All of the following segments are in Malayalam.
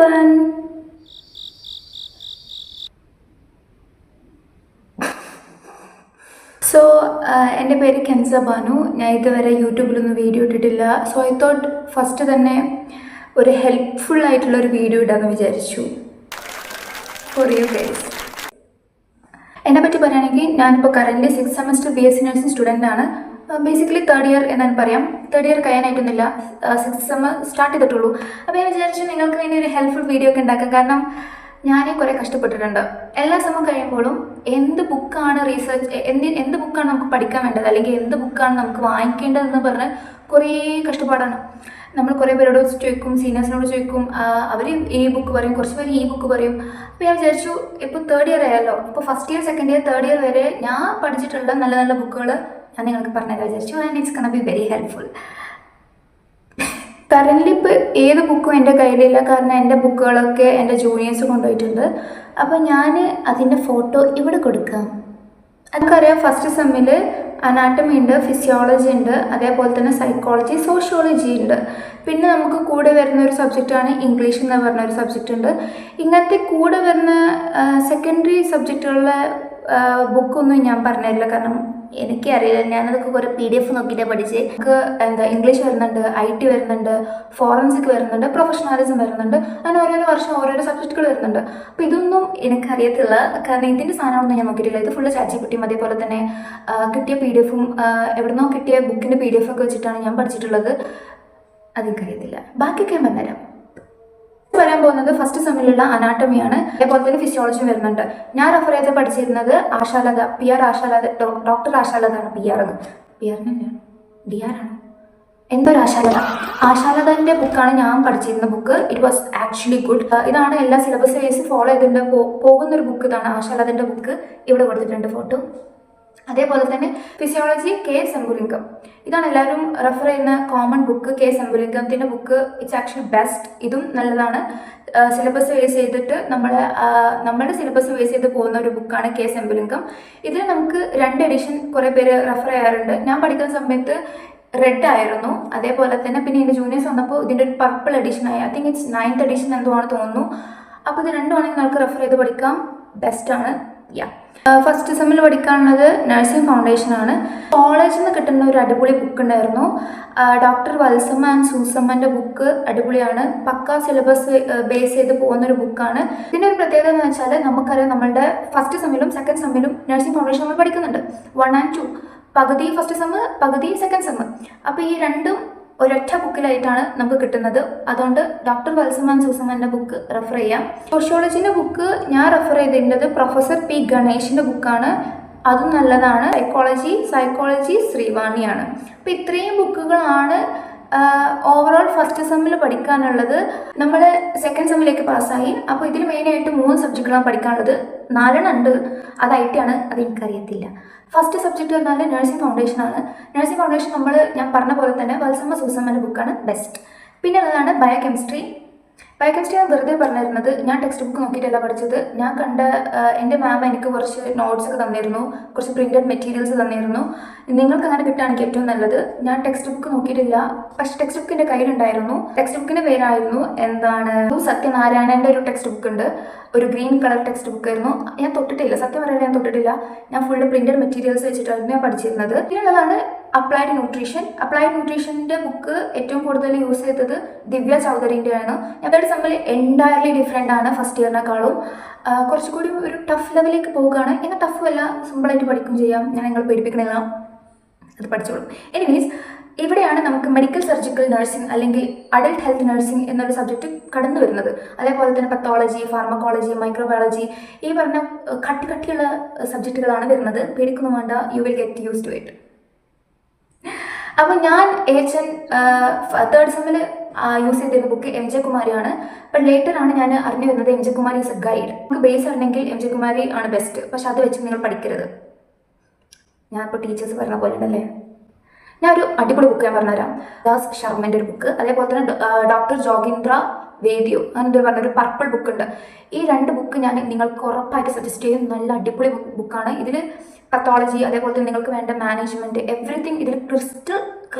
everyone. So, എൻ്റെ പേര് കെൻസ ബാനു. ഞാൻ ഇതുവരെ യൂട്യൂബിലൊന്നും വീഡിയോ ഇട്ടിട്ടില്ല. സോ ഐ തോട്ട് ഫസ്റ്റ് തന്നെ ഒരു ഹെൽപ്ഫുൾ ആയിട്ടുള്ളൊരു വീഡിയോ ഇടാമെന്ന് വിചാരിച്ചു ഫോർ യു ഗൈസ്. എന്നെ പറ്റി പറയുകയാണെങ്കിൽ ഞാനിപ്പോൾ current 6th semester BSc nursing student ആണ്. ബേസിക്കലി തേർഡ് ഇയർ എന്നാണ് പറയാം. തേർഡ് ഇയർ കഴിയാനായിട്ടൊന്നുമില്ല, 6th സെമ്മർ സ്റ്റാർട്ട് ചെയ്തിട്ടുള്ളൂ. അപ്പോൾ ഞാൻ വിചാരിച്ചു നിങ്ങൾക്ക് വേണ്ടി ഒരു ഹെൽപ്ഫുൾ വീഡിയോ ഒക്കെ ഉണ്ടാക്കാം. കാരണം ഞാൻ കുറേ കഷ്ടപ്പെട്ടിട്ടുണ്ട്. എല്ലാ സെമ്മും കഴിയുമ്പോഴും എന്ത് ബുക്കാണ് എന്ത് ബുക്കാണ് നമുക്ക് പഠിക്കാൻ വേണ്ടത്, അല്ലെങ്കിൽ എന്ത് ബുക്കാണ് നമുക്ക് വാങ്ങിക്കേണ്ടതെന്ന് പറഞ്ഞ് കുറേ കഷ്ടപ്പാടാണ്. നമ്മൾ കുറേ പേരോട് ചോദിക്കും, സീനിയേഴ്സിനോട് ചോദിക്കും, അവർ ഈ ബുക്ക് പറയും, കുറച്ച് പേര് ഈ ബുക്ക് പറയും. അപ്പോൾ ഞാൻ വിചാരിച്ചു ഇപ്പോൾ തേർഡ് ഇയർ ആയല്ലോ, ഇപ്പോൾ first year second year third year വരെ ഞാൻ പഠിച്ചിട്ടുള്ള നല്ല നല്ല ബുക്കുകൾ ഞാൻ നിങ്ങൾക്ക് പറഞ്ഞുതരാൻ വിചാരിച്ചു. ആൻഡ് ഇറ്റ്സ് കണ ബി വെരി ഹെൽപ്ഫുൾ. കറൻ്റ് ഇപ്പോൾ ഏത് ബുക്കും എൻ്റെ കയ്യിലില്ല, കാരണം എൻ്റെ ബുക്കുകളൊക്കെ എൻ്റെ ജൂനിയേഴ്സ് കൊണ്ടുപോയിട്ടുണ്ട്. അപ്പോൾ ഞാൻ അതിൻ്റെ ഫോട്ടോ ഇവിടെ കൊടുക്കാം. നമുക്കറിയാം ഫസ്റ്റ് സെമ്മിൽ അനാട്ടമി ഉണ്ട്, ഫിസിയോളജി ഉണ്ട്, അതേപോലെ തന്നെ സൈക്കോളജി, സോഷ്യോളജി ഉണ്ട്. പിന്നെ നമുക്ക് കൂടെ വരുന്ന ഒരു സബ്ജക്റ്റാണ് ഇംഗ്ലീഷ് എന്ന് പറഞ്ഞൊരു സബ്ജക്റ്റ് ഉണ്ട്. ഇങ്ങനത്തെ കൂടെ വരുന്ന സെക്കൻഡറി സബ്ജക്റ്റുകളിലെ ബുക്കൊന്നും ഞാൻ പറഞ്ഞില്ല, കാരണം എനിക്കറിയില്ല. ഞാനതൊക്കെ കുറേ PDF നോക്കിയിട്ടാണ് പഠിച്ചത്. നമുക്ക് ഇംഗ്ലീഷ് വരുന്നുണ്ട്, IT വരുന്നുണ്ട്, ഫോറൻസിക് വരുന്നുണ്ട്, പ്രൊഫഷണലിസം വരുന്നുണ്ട്, അങ്ങനെ ഓരോരോ വർഷം ഓരോരോ സബ്ജക്റ്റുകൾ വരുന്നുണ്ട്. അപ്പോൾ ഇതൊന്നും എനിക്കറിയത്തില്ല, കാരണം ഇതിൻ്റെ സാധനമൊന്നും ഞാൻ നോക്കിയിട്ടില്ല. ഇത് ഫുള്ള് ChatGPT അതേപോലെ തന്നെ കിട്ടിയ PDF-ഉം എവിടുന്നോ കിട്ടിയ ബുക്കിൻ്റെ PDF ഒക്കെ വെച്ചിട്ടാണ് ഞാൻ പഠിച്ചിട്ടുള്ളത്. അതെനിക്കറിയത്തില്ല. ബാക്കിയൊക്കെ ഞാൻ പറഞ്ഞുതരാം. വരാൻ പോകുന്നത് ഫസ്റ്റ് സെമ്മിലുള്ള അനാട്ടമിയാണ്, അതേപോലെ തന്നെ ഫിസിയോളജി വരുന്നുണ്ട്. ഞാൻ റെഫർ ചെയ്ത് പഠിച്ചിരുന്നത് ആശാലത, PR ആശാലത, ഡോക്ടർ ആശാലതാണ്. DR ആണ്, എന്തൊരു ആശാലതൻ്റെ ബുക്കാണ് ഞാൻ പഠിച്ചിരുന്ന book. It was actually good. ഇതാണ് എല്ലാ സിലബസ് വൈസ് ഫോളോ ചെയ്തിട്ട് പോകുന്നൊരു ബുക്ക്. ഇതാണ് ആശാലതൻ്റെ ബുക്ക്. ഇവിടെ കൊടുത്തിട്ടുണ്ട് ഫോട്ടോ. അതേപോലെ തന്നെ ഫിസിയോളജി K. ശംഭുലിംഗം, ഇതാണ് എല്ലാവരും റെഫർ ചെയ്യുന്ന കോമൺ ബുക്ക്. K. ശംഭുലിംഗത്തിൻ്റെ ബുക്ക് ഇറ്റ്സ് ആക്ച്വലി ബെസ്റ്റ്. ഇതും നല്ലതാണ്. സിലബസ് വേസ് ചെയ്തിട്ട് നമ്മുടെ സിലബസ് വേസ് ചെയ്ത് പോകുന്ന ഒരു ബുക്കാണ് K. ശംഭുലിംഗം. ഇതിൽ നമുക്ക് 2 എഡിഷൻ കുറേ പേര് റെഫർ ചെയ്യാറുണ്ട്. ഞാൻ പഠിക്കുന്ന സമയത്ത് റെഡ് ആയിരുന്നു. അതേപോലെ തന്നെ പിന്നെ എൻ്റെ ജൂനിയേഴ്സ് വന്നപ്പോൾ ഇതിൻ്റെ ഒരു പർപ്പിൾ എഡിഷനായി. I think it's 9th edition എന്തുവാണ് തോന്നുന്നു. അപ്പോൾ ഇത് രണ്ടുമാണെങ്കിൽ നമുക്ക് റെഫർ ചെയ്ത് പഠിക്കാം, ബെസ്റ്റാണ്. ഫസ്റ്റ് സെമ്മിൽ പഠിക്കാനുള്ളത് നഴ്സിംഗ് ഫൗണ്ടേഷൻ ആണ്. കോളേജിൽ നിന്ന് കിട്ടുന്ന ഒരു അടിപൊളി ബുക്ക് ഉണ്ടായിരുന്നു, ഡോക്ടർ വത്സമ്മ ആൻഡ് സൂസമ്മൻ്റെ ബുക്ക്. അടിപൊളിയാണ്, പക്ക സിലബസ് ബേസ് ചെയ്ത് പോകുന്നൊരു ബുക്കാണ്. ഇതിൻ്റെ ഒരു പ്രത്യേകത എന്ന് വെച്ചാൽ നമുക്കറിയാം നമ്മളുടെ ഫസ്റ്റ് സെമ്മിലും സെക്കൻഡ് സെമ്മിലും നഴ്സിംഗ് ഫൗണ്ടേഷൻ നമ്മൾ പഠിക്കുന്നുണ്ട്. 1 and 2, പകുതി ഫസ്റ്റ് സെമ്മ്, പകുതി സെക്കൻഡ് സെമ്മ്. അപ്പോൾ ഈ രണ്ടും ഒരൊറ്റ ബുക്കിലായിട്ടാണ് നമുക്ക് കിട്ടുന്നത്. അതുകൊണ്ട് ഡോക്ടർ വത്സമ്മ ആൻഡ് സൂസമ്മൻ്റെ ബുക്ക് റെഫർ ചെയ്യാം. സോഷ്യോളജിൻ്റെ ബുക്ക് ഞാൻ റെഫർ ചെയ്തിരുന്നത് പ്രൊഫസർ P. ഗണേഷിൻ്റെ ബുക്കാണ്. അതും നല്ലതാണ്. സൈക്കോളജി ശ്രീവാണിയാണ്. അപ്പോൾ ഇത്രയും ബുക്കുകളാണ് ഓവറോൾ ഫസ്റ്റ് സെമ്മിൽ പഠിക്കാനുള്ളത്. നമ്മൾ സെക്കൻഡ് സെമ്മിലേക്ക് പാസ്സായി. അപ്പോൾ ഇതിൽ മെയിനായിട്ട് 3 സബ്ജക്റ്റുകളാണ് പഠിക്കാനുള്ളത്. 4 ഉണ്ട്, അത് IT ആണ്, അത് എനിക്കറിയത്തില്ല. ഫസ്റ്റ് സബ്ജക്റ്റ് പറഞ്ഞാൽ നഴ്സിംഗ് ഫൗണ്ടേഷൻ ആണ്. നഴ്സിംഗ് ഫൗണ്ടേഷൻ ഞാൻ പറഞ്ഞ പോലെ തന്നെ വത്സമ്മ സൂസമ്മൻ്റെ ബുക്കാണ് ബെസ്റ്റ്. പിന്നെ ഉള്ളതാണ് ബയോകെമിസ്ട്രി. ഞാൻ വെറുതെ പറഞ്ഞിരുന്നത്, ഞാൻ ടെക്സ്റ്റ് ബുക്ക് നോക്കിയിട്ടല്ല പഠിച്ചത്. ഞാൻ കണ്ട എൻ്റെ മാം എനിക്ക് കുറച്ച് നോട്ട്സ് ഒക്കെ തന്നിരുന്നു, കുറച്ച് പ്രിൻറ്റഡ് മെറ്റീരിയൽസ് തന്നിരുന്നു. നിങ്ങൾക്ക് അങ്ങനെ കിട്ടുകയാണെങ്കിൽ ഏറ്റവും നല്ലത്. ഞാൻ ടെക്സ്റ്റ് ബുക്ക് നോക്കിയിട്ടില്ല, പക്ഷെ ടെക്സ്റ്റ് ബുക്ക് എൻ്റെ കയ്യിലുണ്ടായിരുന്നു. ടെക്സ്റ്റ് ബുക്കിൻ്റെ പേരായിരുന്നു സത്യനാരായണൻ്റെ ഒരു ടെക്സ്റ്റ് ബുക്ക് ഉണ്ട്, ഒരു ഗ്രീൻ കളർ ടെക്സ്റ്റ് ബുക്ക് ആയിരുന്നു. ഞാൻ തൊട്ടിട്ടില്ല, സത്യം പറയാൻ ഞാൻ തൊട്ടിട്ടില്ല. ഞാൻ ഫുള്ള് പ്രിൻറ്റഡ് മെറ്റീരിയൽസ് വെച്ചിട്ടായിരുന്നു ഞാൻ പഠിച്ചിരുന്നത്. പിന്നുള്ളതാണ് അപ്ലൈഡ് ന്യൂട്രീഷൻ്റെ ബുക്ക് ഏറ്റവും കൂടുതൽ യൂസ് ചെയ്തത് ദിവ്യ ചൗധരിൻ്റെ ആണ്. ഞങ്ങളുടെ സെമ്മിൽ എൻറ്റയർലി ഡിഫറെൻ്റ് ആണ് ഫസ്റ്റ് ഇയറിനേക്കാളും. കുറച്ചുകൂടി ഒരു ടഫ് ലെവലിലേക്ക് പോവുകയാണ്. എന്നാൽ ടഫ് അല്ല, സിമ്പിളായിട്ട് പഠിക്കും ചെയ്യാം. ഞാൻ നിങ്ങൾ പേടിപ്പിക്കണില്ല, അത് പഠിച്ചോളും. എനിവേസ്, ഇവിടെയാണ് നമുക്ക് മെഡിക്കൽ സർജിക്കൽ നഴ്സിംഗ് അല്ലെങ്കിൽ അഡൽട്ട് ഹെൽത്ത് നഴ്സിംഗ് എന്നൊരു സബ്ജക്റ്റ് കടന്നു വരുന്നത്. അതേപോലെ തന്നെ പത്തോളജി, ഫാർമക്കോളജി, മൈക്രോബയോളജി, ഈ പറഞ്ഞ കട്ടിയുള്ള സബ്ജക്റ്റുകളാണ് വരുന്നത്. പേടിക്കൊന്നും വേണ്ട, you will get use to it. അപ്പോൾ ഞാൻ തേർഡ് സെമ്മിൽ യൂസ് ചെയ്തിരുന്ന ബുക്ക് MJ കുമാരിയാണ്. ബട്ട് ലേറ്ററാണ് ഞാൻ അറിഞ്ഞു വരുന്നത് MJ Kumari is a guide. നമുക്ക് ബേസ് ആണെങ്കിൽ MJ കുമാരി ആണ് ബെസ്റ്റ്, പക്ഷെ അത് വെച്ച് നിങ്ങൾ പഠിക്കരുത്. ഞാൻ ഇപ്പോൾ ടീച്ചേഴ്സ് പറഞ്ഞ പോലെ ഉണ്ടല്ലേ. ഞാൻ ഒരു അടിപൊളി ബുക്ക് ഞാൻ പറഞ്ഞുതരാം, ദാസ് ശർമ്മൻ്റെ ഒരു ബുക്ക്. അതേപോലെ തന്നെ ഡോക്ടർ ജോഗീന്ദ്ര വേദിയോ അങ്ങനത്തെ പറഞ്ഞൊരു പർപ്പിൾ ബുക്കുണ്ട്. ഈ 2 ബുക്ക് ഞാൻ നിങ്ങൾക്ക് ഉറപ്പായിട്ട് സജസ്റ്റ് ചെയ്യും. നല്ല അടിപൊളി ബുക്കാണ്. ഇതിൽ പത്തോളജി, അതേപോലെ തന്നെ നിങ്ങൾക്ക് വേണ്ട മാനേജ്മെൻറ്റ്, എവറിത്തിങ് ഇതിൽ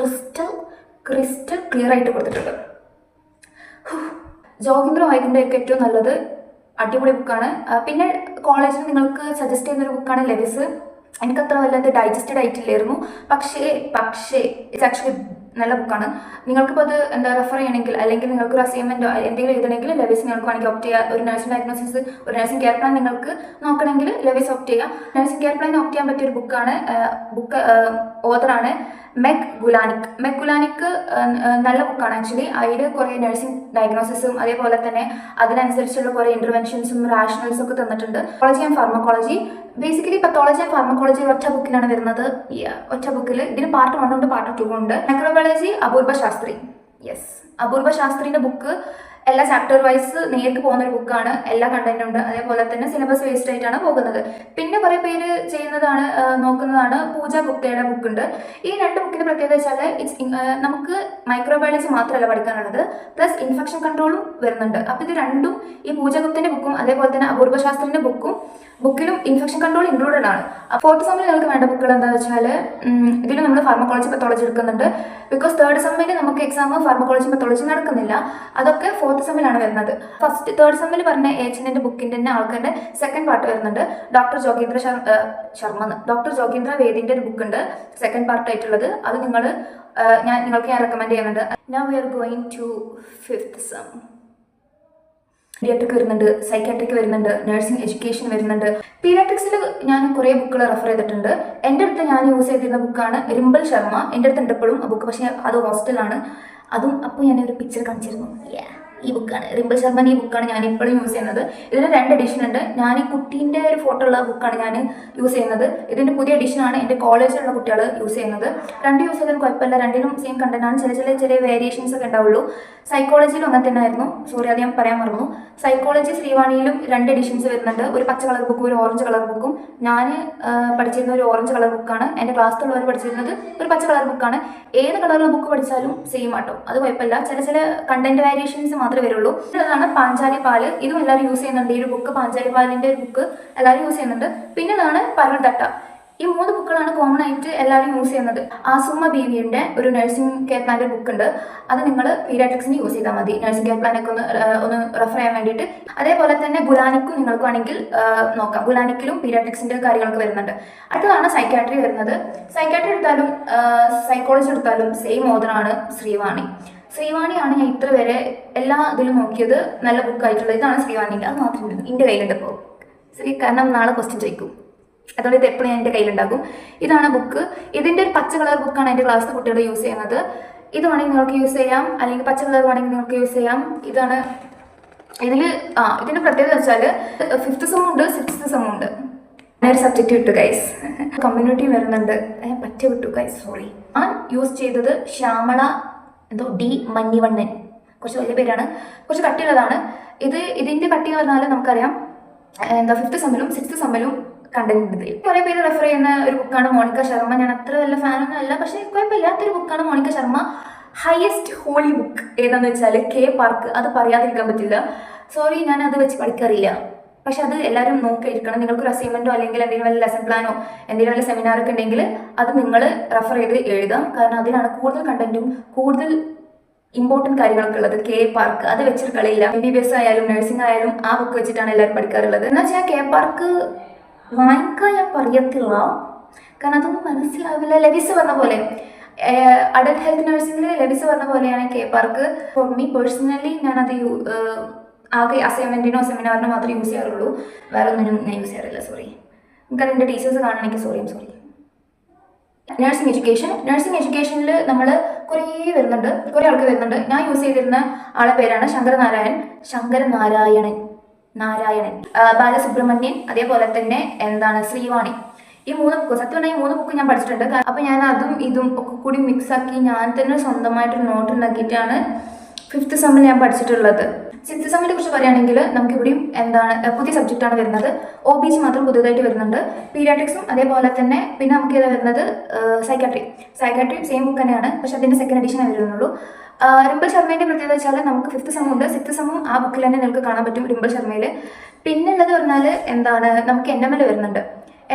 ക്രിസ്റ്റൽ ക്ലിയർ ആയിട്ട് കൊടുത്തിട്ടുണ്ട്. ജോഗിന്ദ്ര വായിക്കുന്നതായിരിക്കും ഏറ്റവും നല്ലത്. അടിപൊളി ബുക്കാണ്. പിന്നെ കോളേജിൽ നിങ്ങൾക്ക് സജസ്റ്റ് ചെയ്യുന്നൊരു ബുക്കാണ് ലെവിസ്. എനിക്കത്ര വല്ലാതെ ഡൈജസ്റ്റഡ് ആയിട്ടില്ലായിരുന്നു, പക്ഷേ ഇറ്റ്സ് ആക്ച്വലി നല്ല ബുക്കാണ്. നിങ്ങൾക്കിപ്പോൾ അത് റെഫർ ചെയ്യണമെങ്കിൽ, അല്ലെങ്കിൽ നിങ്ങൾക്കൊരു അസൈൻമെൻറ്റോ എന്തെങ്കിലും എഴുതണമെങ്കിൽ ലെവിസ് നിങ്ങൾക്ക് വേണമെങ്കിൽ ഓപ്റ്റ് ചെയ്യുക. ഒരു നഴ്സിംഗ് ഡയഗ്നോസിസ്, ഒരു നഴ്സിംഗ് കെയർ പ്ലാൻ നിങ്ങൾക്ക് നോക്കണമെങ്കിൽ ലെവിസ് ഓപ്റ്റ് ചെയ്യുക. നഴ്സിംഗ് കെയർ പ്ലാൻ ഓപ്റ്റ് ചെയ്യാൻ പറ്റിയ ഒരു ബുക്കാണ്. ഓതറാണ് മെഗ് ഗുലാനിക്. നല്ല ബുക്കാണ് ആക്ച്വലി. അതിൽ കുറേ നഴ്സിംഗ് ഡയഗ്നോസിസും അതേപോലെ തന്നെ അതിനനുസരിച്ചുള്ള കുറേ ഇൻ്റർവെൻഷൻസും റാഷണൽസും ഒക്കെ തന്നിട്ടുണ്ട്. Pathology and pharmacology, basically pathology and pharmacology ഒറ്റ ബുക്കിലാണ് വരുന്നത്. ഒറ്റ ബുക്കിൽ ഇതിന് പാർട്ട് 1 ഉണ്ട്, പാർട്ട് 2 ഉണ്ട്. മൈക്രോബയോളജി അപൂർവ ശാസ്ത്രി. അപൂർവ ശാസ്ത്രിന്റെ ബുക്ക് എല്ലാ ചാപ്റ്റർ വൈസ് നേരിട്ട് പോകുന്ന ഒരു ബുക്കാണ്. എല്ലാ കണ്ടന്റും ഉണ്ട്. അതേപോലെ തന്നെ സിലബസ് വേസ്റ്റ് ആയിട്ടാണ് പോകുന്നത്. പിന്നെ കുറേ പേര് നോക്കുന്നതാണ് പൂജ ഗുപ്തയുടെ ബുക്ക് ഉണ്ട്. ഈ 2 ബുക്കിന്റെ പ്രത്യേകത വെച്ചാൽ നമുക്ക് മൈക്രോബയോളജി മാത്രമല്ല പഠിക്കാനുള്ളത്, പ്ലസ് ഇൻഫെക്ഷൻ കൺട്രോളും വരുന്നുണ്ട്. അപ്പോൾ ഇത് രണ്ടും, ഈ പൂജ ഗുപ്തന്റെ ബുക്കും അതേപോലെ തന്നെ അപൂർവ ശാസ്ത്രിന്റെ ബുക്കിലും ഇൻഫെക്ഷൻ കൺട്രോൾ ഇൻക്ലൂഡഡ് ആണ്. 4th സെമ്മിൽ നിങ്ങൾക്ക് വേണ്ട ബുക്കുകൾ എന്താ വെച്ചാൽ, ഇതിൽ നമ്മൾ ഫാർമക്കോളജി പത്തോളജി എടുക്കുന്നുണ്ട്. ബിക്കോസ് 3rd സെമ്മിൽ നമുക്ക് എക്സാം ഫാർമക്കോളജി പത്തോളജി നടക്കുന്നില്ല. അതൊക്കെ 4th സെമ്മിലാണ് വരുന്നത്. 3rd സെമ്മിൽ പറഞ്ഞ എച്ചിന്റെ ബുക്കിന്റെ തന്നെ ആൾക്കാരുടെ 2nd പാർട്ട് വരുന്നുണ്ട്. ഡോക്ടർ ജോഗീന്ദ്ര വേദിന്റെ ഒരു ബുക്ക് ഉണ്ട്, 2nd പാർട്ട് ആയിട്ടുള്ളത്. അത് നിങ്ങൾക്ക് ഞാൻ റെക്കമെൻഡ് ചെയ്യുന്നുണ്ട്. Now we are going to 5th sem. Paediatric വരുന്നുണ്ട്, സൈക്കാട്രിക് വരുന്നുണ്ട്, നഴ്സിംഗ് എഡ്യൂക്കേഷൻ വരുന്നുണ്ട്. പീഡിയാട്രിക്സിൽ ഞാൻ കുറേ ബുക്കുകൾ റെഫർ ചെയ്തിട്ടുണ്ട്. എൻ്റെ അടുത്ത് ഞാൻ യൂസ് ചെയ്തിരുന്ന ബുക്കാണ് റിംബൽ ശർമ്മ. എൻ്റെ അടുത്ത് ഉണ്ട് എപ്പോഴും ആ ബുക്ക്, പക്ഷേ അത് ഹോസ്റ്റലാണ്. അതും അപ്പോൾ ഞാനൊരു പിക്ചർ കാണിച്ചിരുന്നു. ഈ ബുക്കാണ് റിംബൽ ശർമ്മൻ്റെ. ഈ ബുക്കാണ് ഞാൻ ഇപ്പോഴും യൂസ് ചെയ്യുന്നത്. ഇതിന് 2 എഡിഷൻ ഉണ്ട്. ഞാൻ ഈ കുട്ടീൻ്റെ ഒരു ഫോട്ടോ ഉള്ള ബുക്കാണ് ഞാൻ യൂസ് ചെയ്യുന്നത്. ഇതിൻ്റെ പുതിയ എഡിഷനാണ് എൻ്റെ കോളേജിലുള്ള കുട്ടികൾ യൂസ് ചെയ്യുന്നത്. 2 യൂസ് ചെയ്താലും കുഴപ്പമില്ല, 2ലും സെയിം കണ്ടന്റാണ്. ചെറിയ വേരിയേഷൻസ് ഒക്കെ ഉണ്ടാവുള്ളൂ. സൈക്കോളജിയിലും അങ്ങനെ തന്നെ ആയിരുന്നു. സോറി, അത് ഞാൻ പറയാൻ മറന്നു. സൈക്കോളജി ശ്രീവാണിയിലും 2 എഡിഷൻസ് വരുന്നുണ്ട്. ഒരു പച്ച കളർ ബുക്കും ഒരു ഓറഞ്ച് കളർ ബുക്കും. ഞാൻ പഠിച്ചിരുന്ന ഒരു ഓറഞ്ച് കളർ ബുക്കാണ്. എൻ്റെ ക്ലാസ്സിലുള്ളവർ പഠിച്ചിരുന്നത് ഒരു പച്ച കളർ ബുക്കാണ്. ഏത് കളറിലുള്ള ബുക്ക് പഠിച്ചാലും സെയിം ആട്ടോ, അത് കുഴപ്പമില്ല. ചില കണ്ടന്റ് വേരിയേഷൻസ് മാത്രമേ വരുള്ളൂ. ഇതാണ് പാഞ്ചാലി പാല്. ഇതും എല്ലാവരും യൂസ് ചെയ്യുന്നുണ്ട്. ഈ ഒരു ബുക്ക്, പാഞ്ചാലി പാലിൻ്റെ ഒരു ബുക്ക് എല്ലാവരും യൂസ് ചെയ്യുന്നുണ്ട്. പിന്നെ ഇതാണ് പരുൾതട്ട. ഈ 3 ബുക്കുകളാണ് കോമൺ ആയിട്ട് എല്ലാവരും യൂസ് ചെയ്യുന്നത്. ആസുമ്മ ബീവിയുടെ ഒരു നഴ്സിംഗ് കെയർ പ്ലാൻ്റെ ബുക്ക് ഉണ്ട്. അത് നിങ്ങൾ പീഡിയാട്രിക്സിന് യൂസ് ചെയ്താൽ മതി, നഴ്സിംഗ് കെയർ പ്ലാനൊക്കെ ഒന്ന് റെഫർ ചെയ്യാൻ വേണ്ടിയിട്ട്. അതേപോലെ തന്നെ ഗുലാനിക്കും നിങ്ങൾക്ക് വേണമെങ്കിൽ നോക്കാം. ഗുലാനിക്കിലും പീഡിയാട്രിക്സിൻ്റെ കാര്യങ്ങളൊക്കെ വരുന്നുണ്ട്. അടുത്തതാണ് സൈക്കാട്രി വരുന്നത്. സൈക്കാട്രി എടുത്താലും സൈക്കോളജി എടുത്താലും സെയിം ഓതറാണ് ശ്രീവാണിയാണ് ഞാൻ ഇത്ര വരെ എല്ലാ ഇതിലും നോക്കിയത് നല്ല ബുക്കായിട്ടുള്ളത്. ഇതാണ് ശ്രീവാണിൻ്റെ. അത് മാത്രമേ എൻ്റെ കയ്യിലുണ്ട് ഇപ്പോൾ കാരണം നാളെ ക്വസ്റ്റ്യൻ ചോദിക്കും, അതുകൊണ്ട് ഇത് എപ്പോഴും എൻ്റെ കയ്യിലുണ്ടാകും. ഇതാണ് ബുക്ക്. ഇതിൻ്റെ ഒരു പച്ച കളർ ബുക്കാണ് എൻ്റെ ക്ലാസ്സിലെ കുട്ടികൾ യൂസ് ചെയ്യുന്നത്. ഇത് വേണമെങ്കിൽ നിങ്ങൾക്ക് യൂസ് ചെയ്യാം, അല്ലെങ്കിൽ പച്ച കളർ വേണമെങ്കിൽ നിങ്ങൾക്ക് യൂസ് ചെയ്യാം. ഇതിൻ്റെ പ്രത്യേകത വെച്ചാൽ 5th സെം ഉണ്ട്, 6th സെം ഉണ്ട്. ഞാനൊരു സബ്ജക്റ്റ് വിട്ടു ഗൈസ്, കമ്മ്യൂണിറ്റി വരുന്നുണ്ട്, വിട്ടു ഗൈസ്, സോറി. ഞാൻ യൂസ് ചെയ്തത് ശ്യാമള ഡി മഞ്ഞിവണ്ണൻ. കുറച്ച് വലിയ പേരാണ്, കുറച്ച് കട്ടിയുള്ളതാണ്. ഇതിൻ്റെ കട്ടി എന്ന് പറഞ്ഞാൽ നമുക്കറിയാം 5th സെമ്മിലും 6th സെമ്മിലും കണ്ടന്റ് ഉണ്ട്. കുറേ പേര് റെഫർ ചെയ്യുന്ന ഒരു ബുക്കാണ് മോണിക്ക ശർമ്മ. ഞാൻ അത്ര വല്ല ഫാനൊന്നും അല്ല, പക്ഷേ കുഴപ്പമില്ലാത്തൊരു ബുക്കാണ് Monika Sharma. Highest holy book ഏതാണെന്ന് വെച്ചാൽ കെ പാർക്ക്. അത് പറയാതിരിക്കാൻ പറ്റില്ല. സോറി, ഞാൻ അത് വെച്ച് പഠിക്കാറില്ല, പക്ഷെ അത് എല്ലാവരും നോക്കിയിരിക്കണം. നിങ്ങൾക്കൊരു അസൈൻമെൻറ്റോ അല്ലെങ്കിൽ എന്തെങ്കിലും വല്ല ലെസൺ പ്ലാനോ എന്തെങ്കിലും വല്ല സെമിനാറൊക്കെ ഉണ്ടെങ്കിൽ അത് നിങ്ങൾ റെഫർ ചെയ്ത് എഴുതാം. കാരണം അതിലാണ് കൂടുതൽ കണ്ടന്റും കൂടുതൽ ഇമ്പോർട്ടൻറ്റ് കാര്യങ്ങളൊക്കെ ഉള്ളത്. കെ പാർക്ക് അത് വെച്ചിട്ട് കളിയില്ല. MBBS ആയാലും നഴ്സിംഗ് ആയാലും ആ ബുക്ക് വെച്ചിട്ടാണ് എല്ലാവരും പഠിക്കാറുള്ളത്. എന്ന് വെച്ചാൽ കെ പാർക്ക് വാങ്ങിക്കാൻ ഞാൻ പറയത്തില്ല, കാരണം അതൊന്നും മനസ്സിലാവില്ല. ലെവിസ് പറഞ്ഞ പോലെ അഡൽട്ട് ഹെൽത്ത് നഴ്സിംഗിൽ ലെവിസ് പറഞ്ഞ പോലെയാണ് K park. For me personally ഞാനത് ആകെ അസൈൻമെൻറ്റിനോ സെമിനാറിനോ മാത്രമേ യൂസ് ചെയ്യാറുള്ളൂ, വേറെ ഒന്നിനും ഞാൻ യൂസ് ചെയ്യാറില്ല. സോറി, നമുക്കത് എൻ്റെ ടീച്ചേഴ്സ് കാണണമെങ്കിൽ സോറി. നഴ്സിംഗ് എഡ്യൂക്കേഷനിൽ നമ്മൾ കുറേ ആൾക്ക് വരുന്നുണ്ട്. ഞാൻ യൂസ് ചെയ്തിരുന്ന ആളെ പേരാണ് ശങ്കരനാരായണൻ, ബാലസുബ്രഹ്മണ്യൻ, അതേപോലെ തന്നെ ശ്രീവാണി. ഈ 3 ബുക്ക് സത്യം പറഞ്ഞാൽ ഈ 3 ബുക്ക് ഞാൻ പഠിച്ചിട്ടുണ്ട്. അപ്പോൾ ഞാൻ അതും ഇതും ഒക്കെ കൂടി മിക്സാക്കി ഞാൻ തന്നെ സ്വന്തമായിട്ടൊരു നോട്ട് ഉണ്ടാക്കിയിട്ടാണ് 5th സെമ്മിൽ ഞാൻ പഠിച്ചിട്ടുള്ളത്. 6th സെമ്മിനെ കുറിച്ച് പറയുകയാണെങ്കിൽ നമുക്കിവിടെയും പുതിയ സബ്ജക്റ്റാണ് വരുന്നത്. OBG മാത്രം പുതിയതായിട്ട് വരുന്നുണ്ട്. പീഡിയാട്രിക്സും അതേപോലെ തന്നെ പിന്നെ നമുക്ക് ഏതാ വരുന്നത് സൈക്കാട്രി സെയിം ബുക്ക് തന്നെയാണ്, പക്ഷെ അതിൻ്റെ 2nd എഡിഷൻ വരുന്നുള്ളൂ. റിംബൽ ശർമ്മേൻ്റെ പ്രത്യേകത വെച്ചാൽ നമുക്ക് 5th സെമ്മും ഉണ്ട്, 6th സെമ്മും ആ ബുക്കിൽ തന്നെ നിങ്ങൾക്ക് കാണാൻ പറ്റും റിംബൽ ശർമ്മയിൽ. പിന്നെ ഉള്ളത് പറഞ്ഞാൽ നമുക്ക് NML വരുന്നുണ്ട്.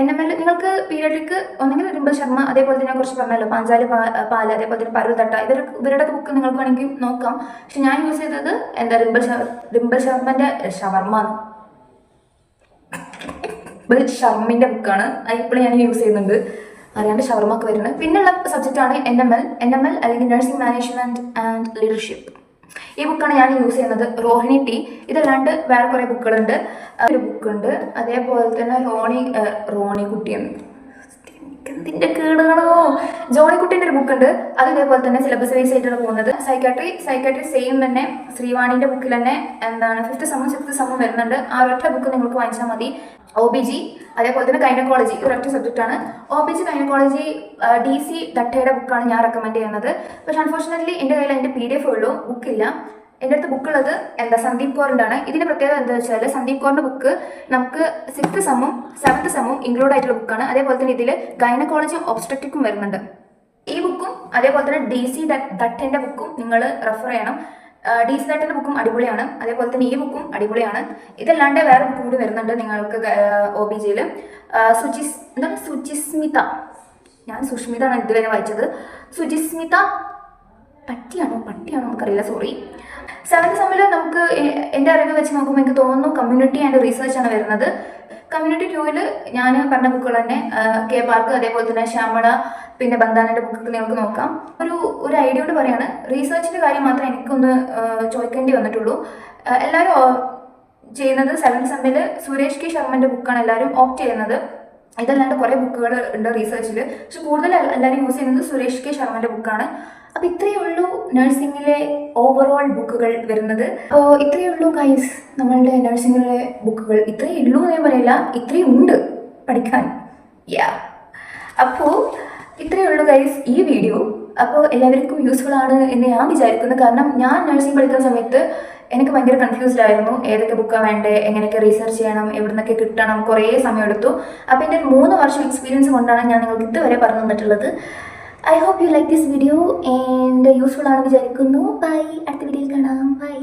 NML നിങ്ങൾക്ക് പീരിയഡിക്ക് ഒന്നെങ്കിൽ റിംബൽ ശർമ്മ, അതേപോലെ തന്നെ കുറച്ച് പറഞ്ഞല്ലോ പാഞ്ചാലി പാല്, അതേപോലെ തന്നെ പരുൾ തട്ട, ഇവരുടെ ബുക്ക് നിങ്ങൾക്ക് വേണമെങ്കിൽ നോക്കാം. പക്ഷെ ഞാൻ യൂസ് ചെയ്തത് എന്താ റിംബൽ ശർമ്മൻ്റെ ഷർമിൻ്റെ ബുക്കാണ്. ഇപ്പോഴും ഞാൻ യൂസ് ചെയ്യുന്നുണ്ട്, അറിയാണ്ട് ഷവർമൊക്കെ വരുന്നത്. പിന്നെയുള്ള സബ്ജക്റ്റാണ് NML അല്ലെങ്കിൽ നഴ്സിംഗ് മാനേജ്മെൻറ്റ് ആൻഡ് ലീഡർഷിപ്പ്. ഈ ബുക്കാണ് ഞാൻ യൂസ് ചെയ്യുന്നത്. റോഹിണി ടി. ഇതല്ലാണ്ട് വേറെ കുറേ ബുക്കുകളുണ്ട്. ഒരു ബുക്കുണ്ട്, അതേപോലെ തന്നെ റോണിക്കുട്ടിയാണ് എന്തിൻ്റെ കേടാണോ ജോണിക്കുട്ടീൻ്റെ ഒരു ബുക്കുണ്ട്. അത് ഇതേപോലെ തന്നെ സിലബസ് വൈസ് ആയിട്ടാണ് പോകുന്നത്. സൈക്കാട്രി സെയിം തന്നെ ശ്രീവാണിൻ്റെ ബുക്കിൽ തന്നെ എന്താണ് 5th സെമ്മും 6th സെമ്മും വരുന്നുണ്ട്. ആ ഒരൊറ്റ ബുക്ക് നിങ്ങൾക്ക് വാങ്ങിച്ചാൽ മതി. OBG അതേപോലെ തന്നെ ഗൈനക്കോളജി ഒരൊറ്റ സബ്ജക്റ്റാണ്. OBG ഗൈനക്കോളജി DC ദട്ടയുടെ ബുക്കാണ് ഞാൻ റെക്കമെൻഡ് ചെയ്യുന്നത്. പക്ഷെ അൺഫോർച്ചുനേറ്റ്ലി എൻ്റെ കയ്യിൽ അതിൻ്റെ PDF ഉള്ളൂ, ബുക്കില്ല. എൻ്റെ അടുത്ത് ബുക്കുള്ളത് സന്ദീപ് കൗറിൻ്റെ ആണ്. ഇതിൻ്റെ പ്രത്യേകത എന്താ വെച്ചാൽ സന്ദീപ് കൗറിൻ്റെ ബുക്ക് നമുക്ക് 6th സെമ്മും 7th സെമ്മും ഇൻക്ലൂഡ് ആയിട്ടുള്ള ബുക്കാണ്. അതേപോലെ തന്നെ ഇതിൽ ഗൈനക്കോളജിയും ഒബ്സ്ട്രക്റ്റിക്കും വരുന്നുണ്ട്. ഈ ബുക്കും അതേപോലെ തന്നെ DC ദട്ടൻ്റെ ബുക്കും നിങ്ങൾ റെഫർ ചെയ്യണം. DC ദട്ടൻ്റെ ബുക്കും അടിപൊളിയാണ്, അതേപോലെ തന്നെ ഈ ബുക്കും അടിപൊളിയാണ്. ഇതല്ലാണ്ട് വേറെ ബുക്ക് കൂടി വരുന്നുണ്ട് നിങ്ങൾക്ക് OBGയിൽ. സുചിസ്മിത, ഞാൻ സുഷ്മിത ആണ് ഇതുവരെ വായിച്ചത്. സുചിസ്മിത പട്ടിയാണോ നമുക്കറിയില്ല, സോറി. 7th സെമ്മിൽ നമുക്ക് എൻ്റെ അറിവ് വെച്ച് നോക്കുമ്പോൾ എനിക്ക് തോന്നുന്നു കമ്മ്യൂണിറ്റി ആൻഡ് റിസർച്ച് ആണ് വരുന്നത്. കമ്മ്യൂണിറ്റി 2ൽ ഞാൻ പറഞ്ഞ ബുക്കുകൾ തന്നെ കെ പാർക്ക്, അതേപോലെ തന്നെ ശ്യാമള, പിന്നെ ബന്ധാനൻ്റെ ബുക്കൊക്കെ നിങ്ങൾക്ക് നോക്കാം. ഒരു ഐഡിയോട് പറയാണ്. റീസേർച്ചിൻ്റെ കാര്യം മാത്രമേ എനിക്കൊന്ന് ചോദിക്കേണ്ടി വന്നിട്ടുള്ളൂ. എല്ലാവരും ചെയ്യുന്നത് 7th സെമ്മിൽ സുരേഷ് കെ ശർമ്മൻ്റെ ബുക്കാണ് എല്ലാവരും ഓപ്റ്റ് ചെയ്യുന്നത്. ഇതല്ലാണ്ട് കുറേ ബുക്കുകൾ ഉണ്ട് റീസേർച്ചിൽ, പക്ഷെ കൂടുതൽ എല്ലാവരും യൂസ് ചെയ്യുന്നത് സുരേഷ് കെ ശർമ്മൻ്റെ ബുക്കാണ്. അപ്പോൾ ഇത്രയേ ഉള്ളൂ നഴ്സിംഗിലെ ഓവറോൾ ബുക്കുകൾ വരുന്നത്. അപ്പോൾ ഇത്രയേ ഉള്ളൂ ഗൈസ്, നമ്മളുടെ നഴ്സിംഗിലെ ബുക്കുകൾ ഇത്രയേ ഉള്ളൂ എന്ന് ഞാൻ പറയില്ല, ഇത്രയും ഉണ്ട് പഠിക്കാൻ. അപ്പോൾ ഇത്രയേ ഉള്ളൂ ഗൈസ് ഈ വീഡിയോ. അപ്പോൾ എല്ലാവർക്കും യൂസ്ഫുൾ ആണ് എന്ന് ഞാൻ വിചാരിക്കുന്നു. കാരണം ഞാൻ നഴ്സിംഗ് പഠിക്കുന്ന സമയത്ത് എനിക്ക് ഭയങ്കര കൺഫ്യൂസ്ഡ് ആയിരുന്നു. ഏതൊക്കെ ബുക്കാണ് വേണ്ടത്, എങ്ങനെയൊക്കെ റീസെർച്ച് ചെയ്യണം, എവിടെ നിന്നൊക്കെ കിട്ടണം, കുറേ സമയം എടുത്തു. അപ്പോൾ എൻ്റെ 3 വർഷം എക്സ്പീരിയൻസ് കൊണ്ടാണ് ഞാൻ നിങ്ങൾക്ക് ഇതുവരെ പറഞ്ഞു തന്നിട്ടുള്ളത്. I hope you like this video and useful ആണ് വിചാരിക്കുന്നു. ബൈ, അടുത്ത വീഡിയോയിൽ കാണാം. ബൈ.